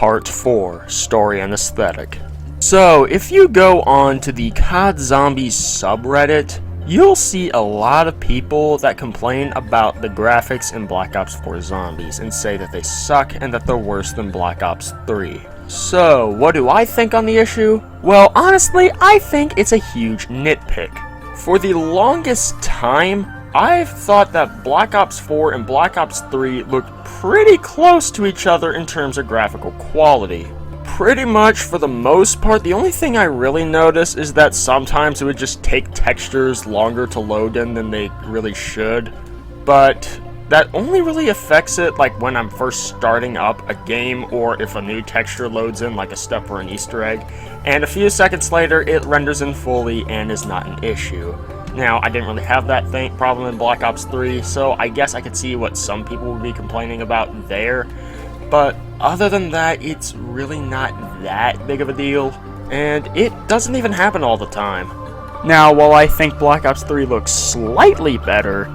Part 4, Story and Aesthetic. So, if you go on to the COD Zombies subreddit, you'll see a lot of people that complain about the graphics in Black Ops 4 Zombies and say that they suck and that they're worse than Black Ops 3. So, what do I think on the issue? Well, honestly, I think it's a huge nitpick. For the longest time, I've thought that Black Ops 4 and Black Ops 3 looked pretty close to each other in terms of graphical quality. Pretty much, for the most part, the only thing I really noticed is that sometimes it would just take textures longer to load in than they really should, but that only really affects it like when I'm first starting up a game or if a new texture loads in like a step or an Easter egg, and a few seconds later it renders in fully and is not an issue. Now, I didn't really have that problem in Black Ops 3, so I guess I could see what some people would be complaining about there, but other than that, it's really not that big of a deal, and it doesn't even happen all the time. Now, while I think Black Ops 3 looks slightly better,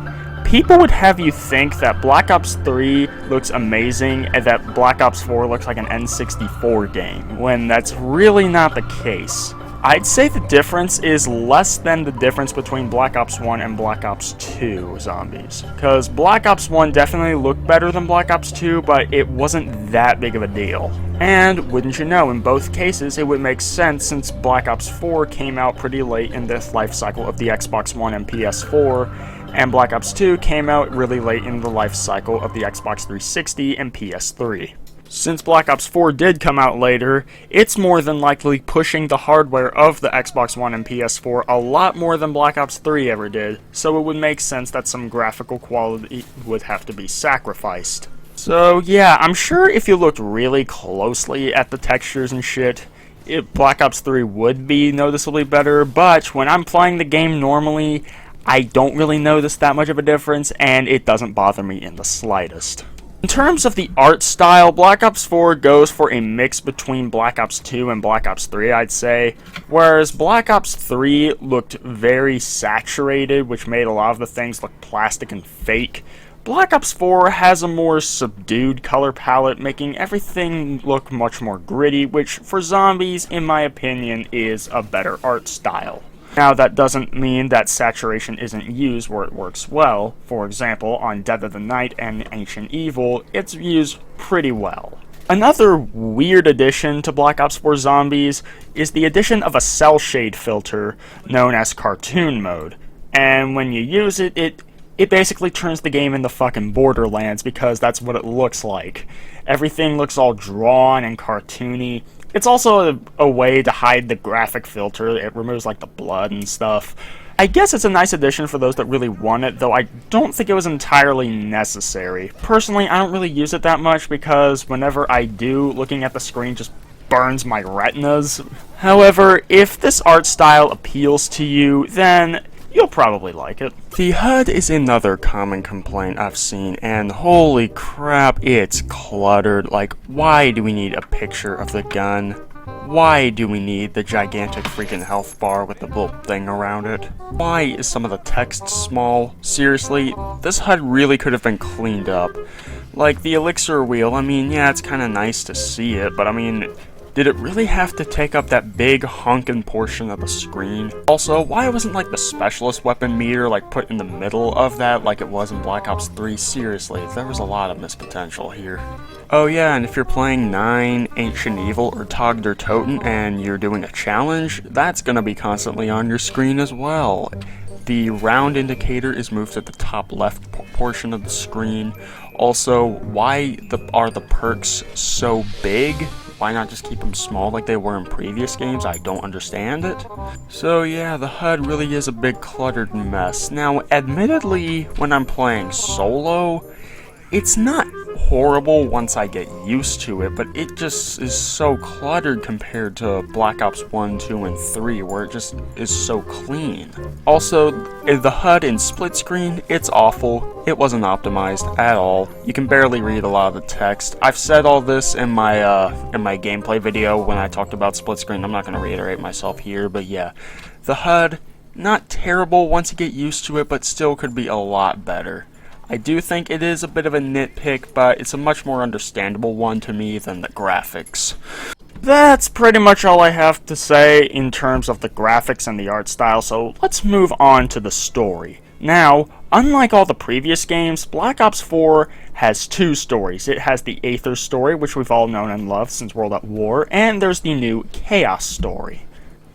people would have you think that Black Ops 3 looks amazing and that Black Ops 4 looks like an N64 game, when that's really not the case. I'd say the difference is less than the difference between Black Ops 1 and Black Ops 2 Zombies. Because Black Ops 1 definitely looked better than Black Ops 2, but it wasn't that big of a deal. And, wouldn't you know, in both cases it would make sense since Black Ops 4 came out pretty late in the life cycle of the Xbox One and PS4, and Black Ops 2 came out really late in the life cycle of the Xbox 360 and PS3. Since Black Ops 4 did come out later, it's more than likely pushing the hardware of the Xbox One and PS4 a lot more than Black Ops 3 ever did, so it would make sense that some graphical quality would have to be sacrificed. So yeah, I'm sure if you looked really closely at the textures and shit, Black Ops 3 would be noticeably better, but when I'm playing the game normally, I don't really notice that much of a difference, and it doesn't bother me in the slightest. In terms of the art style, Black Ops 4 goes for a mix between Black Ops 2 and Black Ops 3, I'd say, whereas Black Ops 3 looked very saturated, which made a lot of the things look plastic and fake. Black Ops 4 has a more subdued color palette, making everything look much more gritty, which for zombies, in my opinion, is a better art style. Now, that doesn't mean that saturation isn't used where it works well. For example, on Dead of the Night and Ancient Evil, it's used pretty well. Another weird addition to Black Ops 4 Zombies is the addition of a cell shade filter known as Cartoon Mode. And when you use it, it basically turns the game into fucking Borderlands because that's what it looks like. Everything looks all drawn and cartoony. It's also a way to hide the graphic filter. It removes like the blood and stuff. I guess it's a nice addition for those that really want it, though I don't think it was entirely necessary. Personally, I don't really use it that much because whenever I do, looking at the screen just burns my retinas. However, if this art style appeals to you, then you'll probably like it. The HUD is another common complaint I've seen, and holy crap, it's cluttered. Like, why do we need a picture of the gun? Why do we need the gigantic freaking health bar with the little thing around it? Why is some of the text small? Seriously, this HUD really could have been cleaned up. Like, the elixir wheel, I mean, yeah, it's kinda nice to see it, but I mean, did it really have to take up that big honkin' portion of the screen? Also, why wasn't like the specialist weapon meter like put in the middle of that like it was in Black Ops 3? Seriously, there was a lot of missed potential here. Oh yeah, and if you're playing 9, Ancient Evil, or Tog der Toten and you're doing a challenge, that's gonna be constantly on your screen as well. The round indicator is moved to the top left portion of the screen. Also, why are the perks so big? Why not just keep them small like they were in previous games? I don't understand it. So yeah, the HUD really is a big cluttered mess. Now, admittedly, when I'm playing solo, it's not horrible once I get used to it, but it just is so cluttered compared to Black Ops 1, 2, and 3, where it just is so clean. Also, the HUD in split screen, it's awful. It wasn't optimized at all. You can barely read a lot of the text. I've said all this in my gameplay video when I talked about split screen. I'm not going to reiterate myself here, but yeah. The HUD, not terrible once you get used to it, but still could be a lot better. I do think it is a bit of a nitpick, but it's a much more understandable one to me than the graphics. That's pretty much all I have to say in terms of the graphics and the art style, so let's move on to the story. Now, unlike all the previous games, Black Ops 4 has two stories. It has the Aether Story, which we've all known and loved since World at War, and there's the new Chaos Story.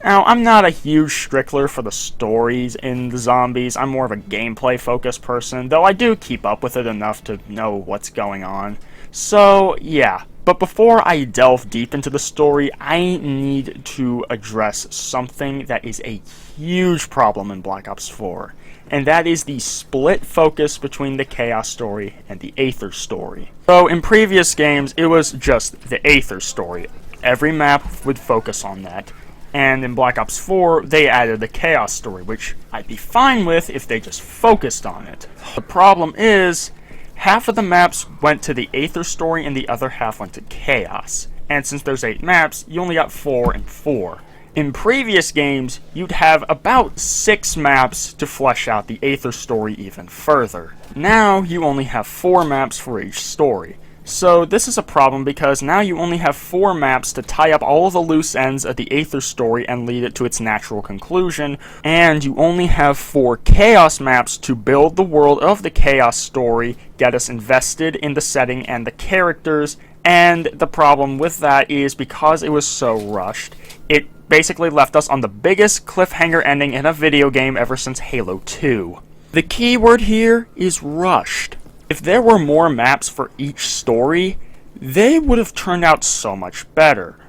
Now, I'm not a huge stickler for the stories in the zombies. I'm more of a gameplay-focused person, though I do keep up with it enough to know what's going on. So, yeah. But before I delve deep into the story, I need to address something that is a huge problem in Black Ops 4. And that is the split focus between the Chaos Story and the Aether Story. So, in previous games, it was just the Aether Story. Every map would focus on that. And in Black Ops 4, they added the Chaos Story, which I'd be fine with if they just focused on it. The problem is, half of the maps went to the Aether Story and the other half went to Chaos. And since there's 8 maps, you only got 4 and 4. In previous games, you'd have about 6 maps to flesh out the Aether Story even further. Now, you only have 4 maps for each story. So this is a problem because now you only have 4 maps to tie up all of the loose ends of the Aether Story and lead it to its natural conclusion, and you only have 4 Chaos maps to build the world of the Chaos Story, get us invested in the setting and the characters, and the problem with that is because it was so rushed, it basically left us on the biggest cliffhanger ending in a video game ever since Halo 2. The key word here is rushed. If there were more maps for each story, they would have turned out so much better.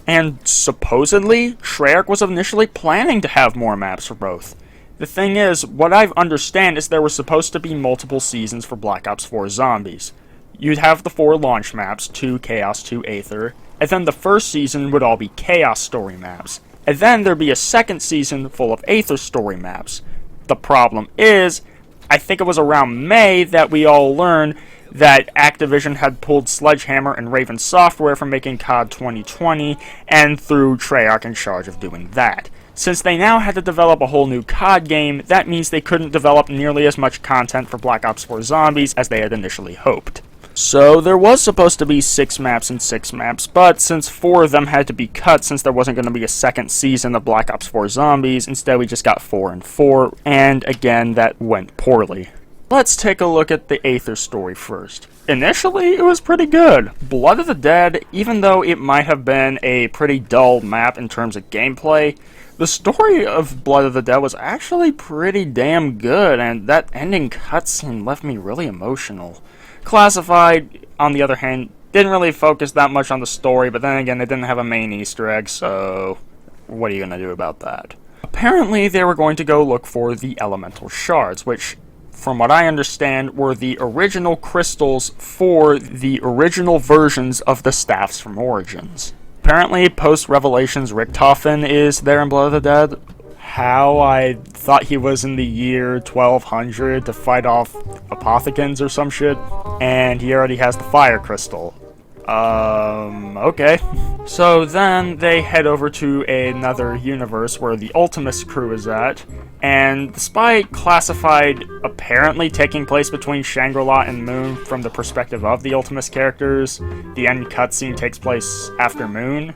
And supposedly, Treyarch was initially planning to have more maps for both. The thing is, what I understand is there were supposed to be multiple seasons for Black Ops 4 Zombies. You'd have the 4 launch maps, 2 Chaos, 2 Aether, and then the first season would all be Chaos story maps. And then there'd be a second season full of Aether story maps. The problem is, I think it was around May that we all learned that Activision had pulled Sledgehammer and Raven Software from making COD 2020 and threw Treyarch in charge of doing that. Since they now had to develop a whole new COD game, that means they couldn't develop nearly as much content for Black Ops 4 Zombies as they had initially hoped. So there was supposed to be 6 maps and 6 maps, but since 4 of them had to be cut since there wasn't going to be a second season of Black Ops 4 Zombies, instead we just got 4 and 4, and again, that went poorly. Let's take a look at the Aether Story first. Initially, it was pretty good. Blood of the Dead, even though it might have been a pretty dull map in terms of gameplay, the story of Blood of the Dead was actually pretty damn good, and that ending cutscene left me really emotional. Classified, on the other hand, didn't really focus that much on the story, but then again, they didn't have a main Easter egg, so what are you going to do about that? Apparently, they were going to go look for the elemental shards, which, from what I understand, were the original crystals for the original versions of the staffs from Origins. Apparently, post-Revelations, Richtofen is there in Blood of the Dead. How? I thought he was in the year 1200 to fight off Apothicans or some shit, and he already has the fire crystal. Okay. So then they head over to another universe where the Ultimus crew is at, and despite Classified apparently taking place between Shangri-La and Moon from the perspective of the Ultimus characters, the end cutscene takes place after Moon,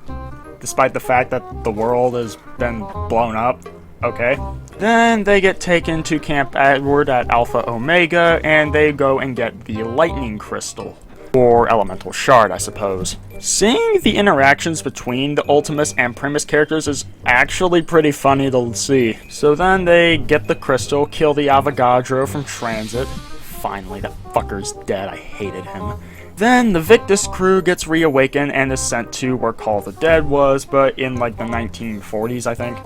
despite the fact that the world has been blown up. Okay. Then they get taken to Camp Edward at Alpha Omega, and they go and get the Lightning Crystal. Or Elemental Shard, I suppose. Seeing the interactions between the Ultimus and Primus characters is actually pretty funny to see. So then they get the crystal, kill the Avogadro from Transit. Finally, that fucker's dead, I hated him. Then the Victus crew gets reawakened and is sent to where Call of the Dead was, but in like the 1940s, I think.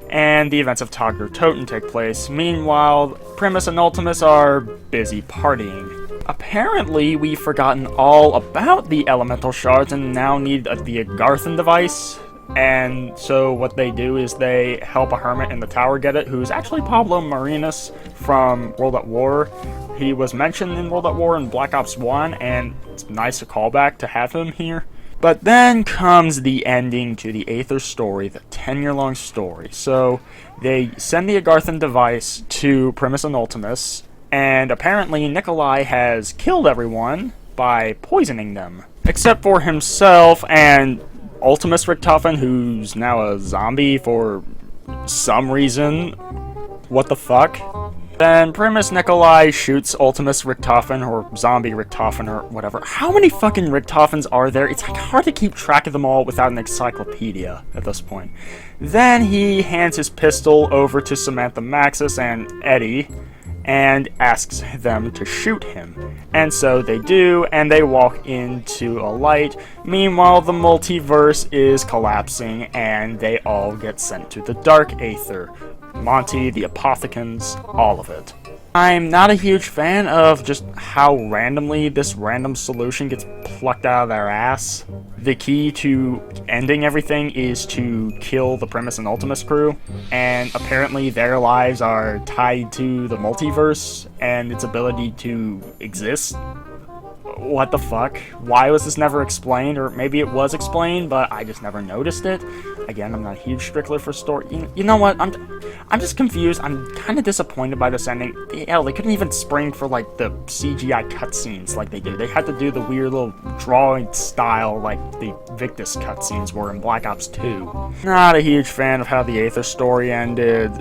And the events of Togger Toten take place. Meanwhile, Primus and Ultimus are busy partying. Apparently, we've forgotten all about the elemental shards and now need the Agarthan device. And so what they do is they help a hermit in the tower get it, who's actually Pablo Marinas from World at War. He was mentioned in World at War in Black Ops 1, and it's nice a callback to have him here. But then comes the ending to the Aether Story, the 10-year-long story. So they send the Agarthan device to Primus and Ultimus, And apparently Nikolai has killed everyone by poisoning them. Except for himself and Ultimus Richtofen, who's now a zombie for some reason. What the fuck? Then Primus Nikolai shoots Ultimus Richtofen, or Zombie Richtofen, or whatever. How many fucking Richtofens are there? It's like hard to keep track of them all without an encyclopedia at this point. Then he hands his pistol over to Samantha Maxis and Eddie, and asks them to shoot him. And so they do, and they walk into a light. Meanwhile, the multiverse is collapsing, and they all get sent to the Dark Aether. Monty, the Apothecans, all of it. I'm not a huge fan of just how randomly this random solution gets plucked out of their ass. The key to ending everything is to kill the Primus and Ultimus crew, and apparently their lives are tied to the multiverse and its ability to exist. What the fuck? Why was this never explained? Or maybe it was explained, but I just never noticed it. Again, I'm not a huge stickler for story. You know what? I'm just confused. I'm kind of disappointed by this ending. Hell, they couldn't even spring for, like, the CGI cutscenes like they did. They had to do the weird little drawing style like the Victus cutscenes were in Black Ops 2. Not a huge fan of how the Aether story ended.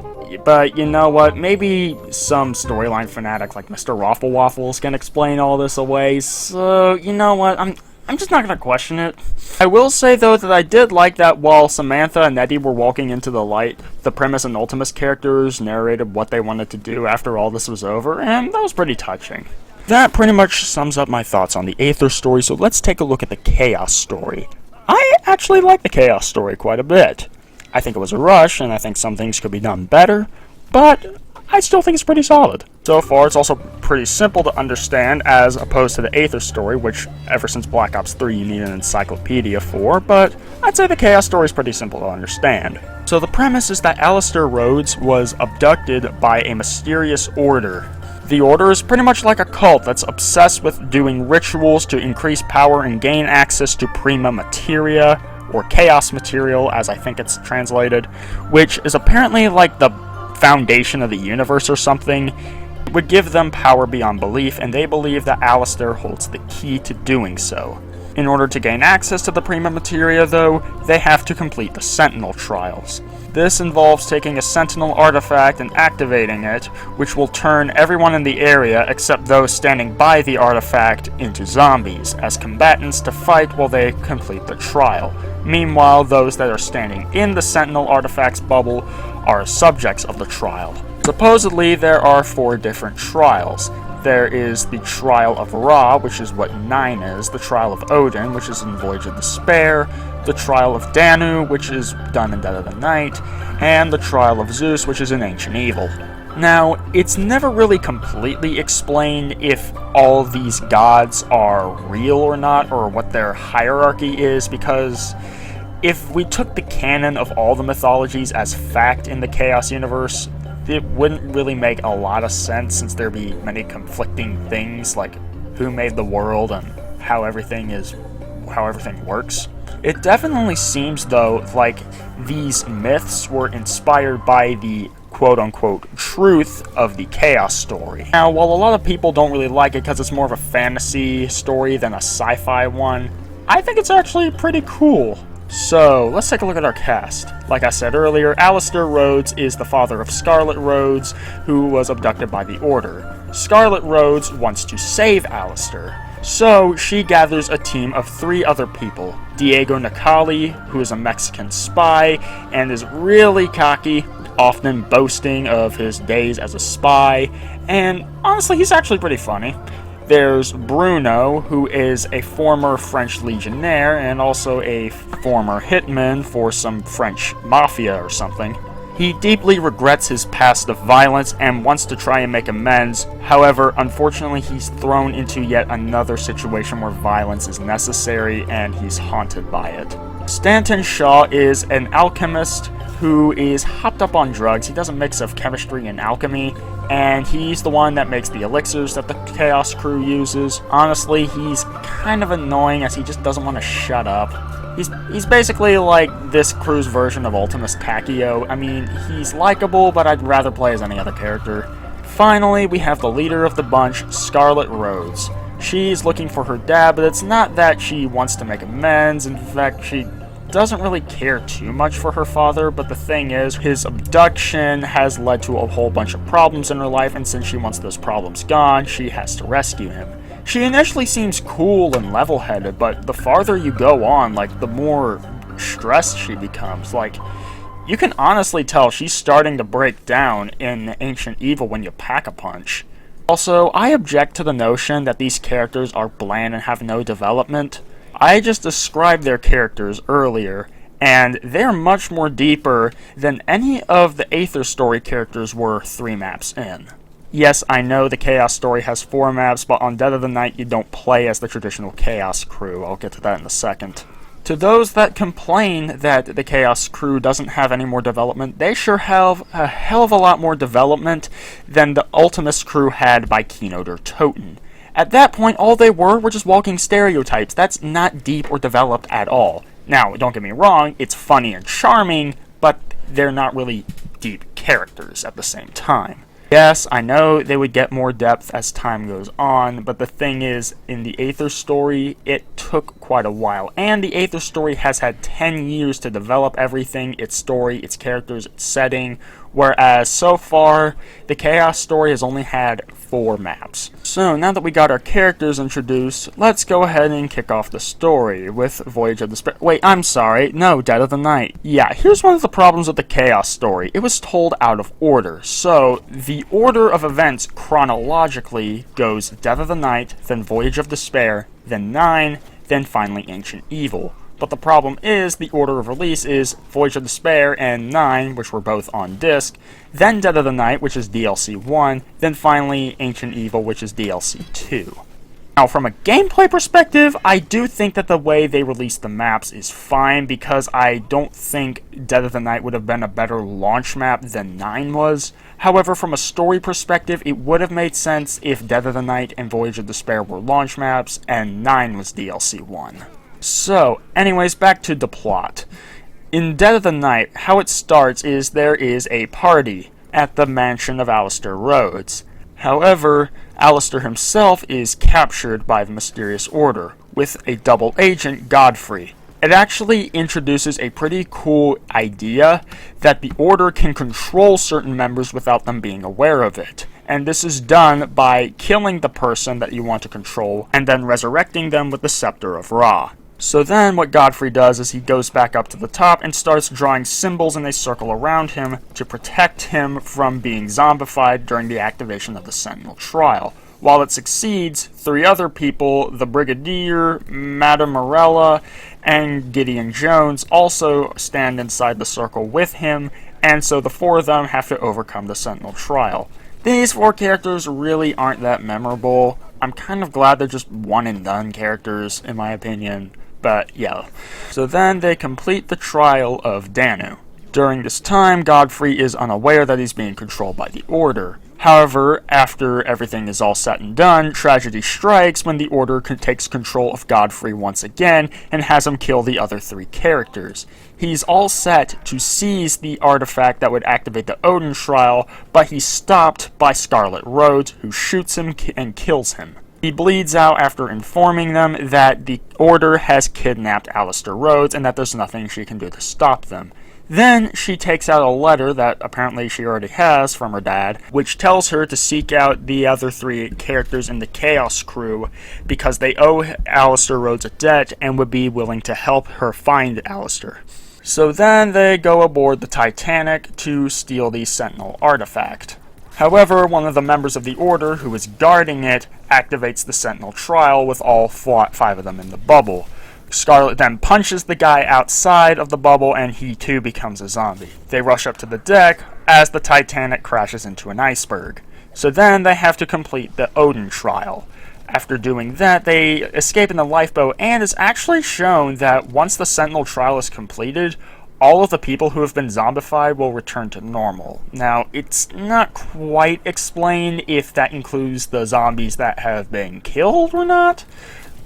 But you know what? Maybe some storyline fanatic like Mr. Waffle Waffles can explain all this away. So, you know what? I'm just not gonna question it. I will say, though, that I did like that while Samantha and Eddie were walking into the light, the Primus and Ultimus characters narrated what they wanted to do after all this was over, and that was pretty touching. That pretty much sums up my thoughts on the Aether story, so let's take a look at the Chaos story. I actually like the Chaos story quite a bit. I think it was a rush, and I think some things could be done better, but I still think it's pretty solid. So far, it's also pretty simple to understand, as opposed to the Aether story, which ever since Black Ops 3 you need an encyclopedia for, but I'd say the Chaos story is pretty simple to understand. So the premise is that Aether Rhodes was abducted by a mysterious order. The order is pretty much like a cult that's obsessed with doing rituals to increase power and gain access to prima materia, or chaos material, as I think it's translated, which is apparently like the foundation of the universe or something. It would give them power beyond belief, and they believe that Aleister holds the key to doing so. In order to gain access to the prima materia, though, they have to complete the Sentinel Trials. This involves taking a Sentinel artifact and activating it, which will turn everyone in the area except those standing by the artifact into zombies, as combatants to fight while they complete the trial. Meanwhile, those that are standing in the Sentinel artifact's bubble are subjects of the trial. Supposedly, there are 4 different trials. There is the Trial of Ra, which is what 9 is, the Trial of Odin, which is in Voyage of Despair, the Trial of Danu, which is done in Dead of the Night, and the Trial of Zeus, which is in Ancient Evil. Now, it's never really completely explained if all these gods are real or not, or what their hierarchy is, because if we took the canon of all the mythologies as fact in the Chaos universe, it wouldn't really make a lot of sense, since there'd be many conflicting things, like who made the world and how everything works. It definitely seems, though, like these myths were inspired by the quote-unquote truth of the Chaos story. Now, while a lot of people don't really like it because it's more of a fantasy story than a sci-fi one, I think it's actually pretty cool. So, let's take a look at our cast. Like I said earlier, Aether Rhodes is the father of Scarlett Rhodes, who was abducted by the Order. Scarlett Rhodes wants to save Aleister, so she gathers a team of 3 other people. Diego Nicali, who is a Mexican spy, and is really cocky, often boasting of his days as a spy, and honestly, he's actually pretty funny. There's Bruno, who is a former French legionnaire and also a former hitman for some French mafia or something. He deeply regrets his past of violence and wants to try and make amends. However, unfortunately, he's thrown into yet another situation where violence is necessary, and he's haunted by it. Stanton Shaw is an alchemist who is hopped up on drugs. He does a mix of chemistry and alchemy, and he's the one that makes the elixirs that the Chaos crew uses. Honestly, he's kind of annoying, as he just doesn't want to shut up. He's basically like this crew's version of Ultimus Takio. I mean, he's likable, but I'd rather play as any other character. finally, we have the leader of the bunch, Scarlett Rhodes. She's looking for her dad, but it's not that she wants to make amends. In fact, she doesn't really care too much for her father, but the thing is, his abduction has led to a whole bunch of problems in her life, and since she wants those problems gone, she has to rescue him. She initially seems cool and level-headed, but the farther you go on, like, the more stressed she becomes. Like, you can honestly tell she's starting to break down in Ancient Evil when you pack a punch. Also, I object to the notion that these characters are bland and have no development. I just described their characters earlier, and they're much more deeper than any of the Aether Story characters were 3 maps in. Yes, I know the Chaos Story has 4 maps, but on Dead of the Night you don't play as the traditional Chaos crew. I'll get to that in a second. To those that complain that the Chaos crew doesn't have any more development, they sure have a hell of a lot more development than the Ultimus crew had by Keynote or Toten. At that point, all they were just walking stereotypes. That's not deep or developed at all. Now, don't get me wrong, it's funny and charming, but they're not really deep characters at the same time. Yes, I know they would get more depth as time goes on, but the thing is, in the Aether Story, it took quite a while. And the Aether Story has had 10 years to develop everything, its story, its characters, its setting, whereas so far, the Chaos Story has only had 4 maps. So, now that we got our characters introduced, let's go ahead and kick off the story with Voyage of Despair. Wait, I'm sorry. No, Dead of the Night. Yeah, here's one of the problems with the Chaos Story. It was told out of order. So, the order of events chronologically goes Dead of the Night, then Voyage of Despair, then 9, then finally Ancient Evil. But the problem is, the order of release is Voyage of Despair and 9, which were both on disc, then Dead of the Night, which is DLC 1, then finally Ancient Evil, which is DLC 2. Now, from a gameplay perspective, I do think that the way they released the maps is fine, because I don't think Dead of the Night would have been a better launch map than 9 was. However, from a story perspective, it would have made sense if Dead of the Night and Voyage of Despair were launch maps, and 9 was DLC 1. So, anyways, back to the plot. In Dead of the Night, how it starts is there is a party at the mansion of Aether Rhodes. However, Alistair himself is captured by the Mysterious Order, with a double agent, Godfrey. It actually introduces a pretty cool idea that the Order can control certain members without them being aware of it. And this is done by killing the person that you want to control, and then resurrecting them with the Scepter of Ra. So then what Godfrey does is he goes back up to the top and starts drawing symbols in a circle around him to protect him from being zombified during the activation of the Sentinel Trial. While it succeeds, 3 other people, the Brigadier, Madame Morella, and Gideon Jones, also stand inside the circle with him, and so the 4 of them have to overcome the Sentinel Trial. These 4 characters really aren't that memorable. I'm kind of glad they're just one-and-done characters, in my opinion. But yeah. So then they complete the trial of Danu. During this time, Godfrey is unaware that he's being controlled by the Order. However, after everything is all said and done, tragedy strikes when the Order takes control of Godfrey once again and has him kill the other 3 characters. He's all set to seize the artifact that would activate the Odin Trial, but he's stopped by Scarlett Rhodes, who shoots him and kills him. He bleeds out after informing them that the Order has kidnapped Aether Rhodes and that there's nothing she can do to stop them. Then she takes out a letter that apparently she already has from her dad, which tells her to seek out the other 3 characters in the Chaos crew because they owe Aether Rhodes a debt and would be willing to help her find Alistair. So then they go aboard the Titanic to steal the Sentinel artifact. However, one of the members of the Order who is guarding it activates the Sentinel Trial with all 5 of them in the bubble. Scarlett then punches the guy outside of the bubble and he too becomes a zombie. They rush up to the deck as the Titanic crashes into an iceberg. So then they have to complete the Odin Trial. After doing that, they escape in the lifeboat, and it's actually shown that once the Sentinel Trial is completed, all of the people who have been zombified will return to normal. Now, it's not quite explained if that includes the zombies that have been killed or not,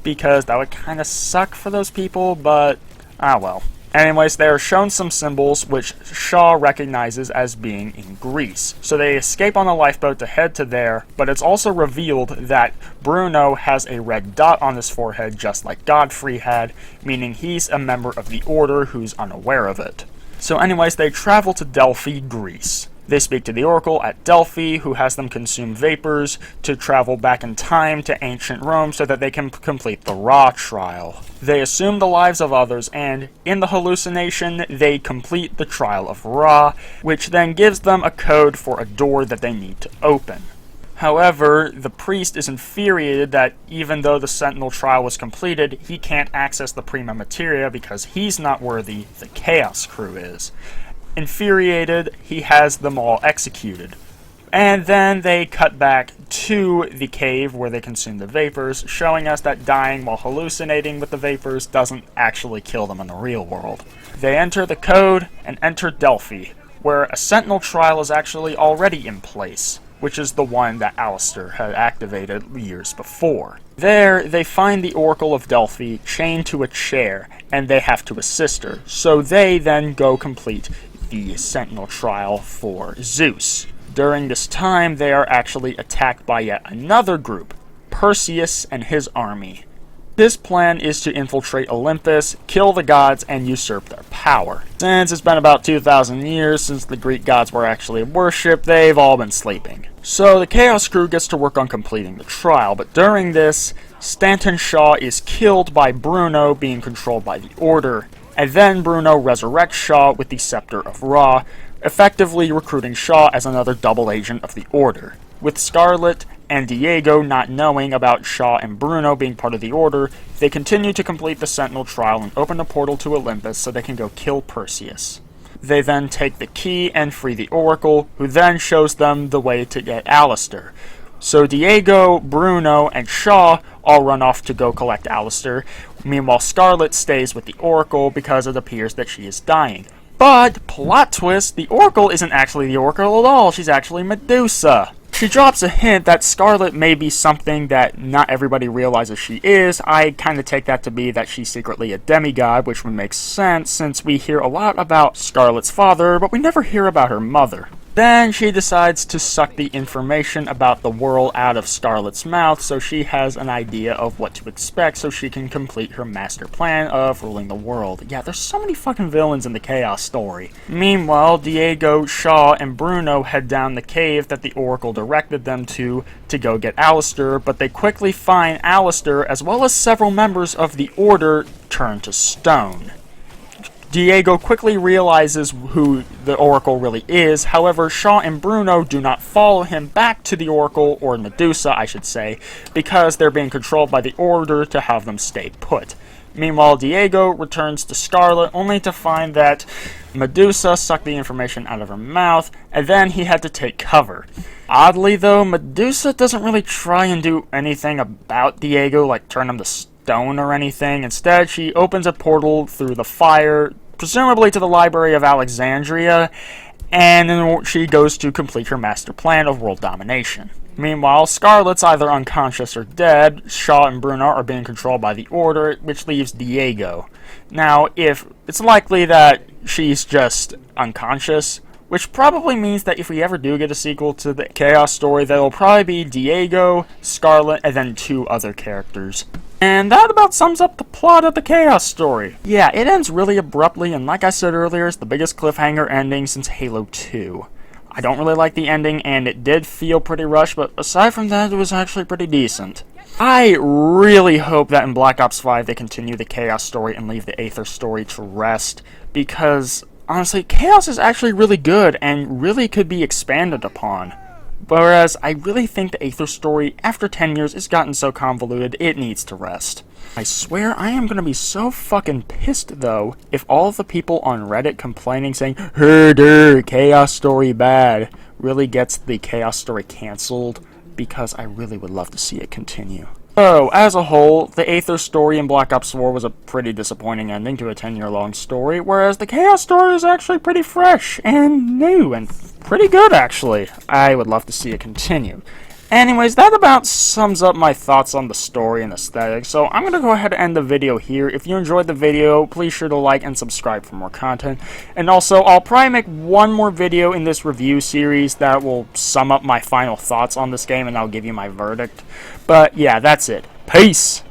because that would kind of suck for those people, but, well. Anyways, they are shown some symbols which Shaw recognizes as being in Greece. So they escape on a lifeboat to head to there, but it's also revealed that Bruno has a red dot on his forehead just like Godfrey had, meaning he's a member of the Order who's unaware of it. So anyways, they travel to Delphi, Greece. They speak to the Oracle at Delphi, who has them consume vapors to travel back in time to ancient Rome so that they can complete the Ra trial. They assume the lives of others, and in the hallucination, they complete the trial of Ra, which then gives them a code for a door that they need to open. However, the priest is infuriated that even though the Sentinel trial was completed, he can't access the Prima Materia because he's not worthy, the Chaos crew is. Infuriated, he has them all executed. And then they cut back to the cave where they consume the vapors, showing us that dying while hallucinating with the vapors doesn't actually kill them in the real world. They enter the code and enter Delphi, where a Sentinel trial is actually already in place, which is the one that Alistair had activated years before. There, they find the Oracle of Delphi chained to a chair, and they have to assist her, so they then go complete the Sentinel trial for Zeus. During this time, they are actually attacked by yet another group, Perseus and his army. His plan is to infiltrate Olympus, kill the gods, and usurp their power. Since it's been about 2,000 years since the Greek gods were actually worshipped, they've all been sleeping. So the Chaos crew gets to work on completing the trial, but during this, Stanton Shaw is killed by Bruno being controlled by the Order, and then Bruno resurrects Shaw with the Scepter of Ra, effectively recruiting Shaw as another double agent of the Order. With Scarlett and Diego not knowing about Shaw and Bruno being part of the Order, they continue to complete the Sentinel trial and open a portal to Olympus so they can go kill Perseus. They then take the key and free the Oracle, who then shows them the way to get Alistair. So Diego, Bruno, and Shaw all run off to go collect Alistair. Meanwhile, Scarlett stays with the Oracle because it appears that she is dying. But, plot twist, the Oracle isn't actually the Oracle at all, she's actually Medusa. She drops a hint that Scarlett may be something that not everybody realizes she is. I kind of take that to be that she's secretly a demigod, which would make sense since we hear a lot about Scarlett's father, but we never hear about her mother. Then she decides to suck the information about the world out of Scarlett's mouth so she has an idea of what to expect so she can complete her master plan of ruling the world. Yeah, there's so many fucking villains in the Chaos story. Meanwhile, Diego, Shaw, and Bruno head down the cave that the Oracle directed them to go get Alistair, but they quickly find Alistair as well as several members of the Order turned to stone. Diego quickly realizes who the Oracle really is, however, Shaw and Bruno do not follow him back to the Oracle, or Medusa, I should say, because they're being controlled by the Order to have them stay put. Meanwhile, Diego returns to Scarlett, only to find that Medusa sucked the information out of her mouth, and then he had to take cover. Oddly though, Medusa doesn't really try and do anything about Diego, like turn him to stone or anything. Instead, she opens a portal through the fire, presumably to the Library of Alexandria, and then she goes to complete her master plan of world domination. Meanwhile, Scarlett's either unconscious or dead. Shaw and Bruno are being controlled by the Order, which leaves Diego. Now, if it's likely that she's just unconscious, which probably means that if we ever do get a sequel to the Chaos story, that'll probably be Diego, Scarlett, and then 2 other characters. And that about sums up the plot of the Chaos story. Yeah, it ends really abruptly, and like I said earlier, it's the biggest cliffhanger ending since Halo 2. I don't really like the ending, and it did feel pretty rushed, but aside from that, it was actually pretty decent. I really hope that in Black Ops 5 they continue the Chaos story and leave the Aether story to rest, because honestly, Chaos is actually really good and really could be expanded upon. Whereas, I really think the Aether story, after 10 years, has gotten so convoluted, it needs to rest. I swear, I am gonna be so fucking pissed, though, if all of the people on Reddit complaining saying, "Herder, Chaos story bad," really gets the Chaos story cancelled, because I really would love to see it continue. So, as a whole, the Aether story in Black Ops 4 was a pretty disappointing ending to a 10-year-long story, whereas the Chaos story is actually pretty fresh and new and pretty good, actually. I would love to see it continue. Anyways, that about sums up my thoughts on the story and aesthetic, so I'm going to go ahead and end the video here. If you enjoyed the video, please sure to like and subscribe for more content. And also, I'll probably make one more video in this review series that will sum up my final thoughts on this game, and I'll give you my verdict. But yeah, that's it. Peace!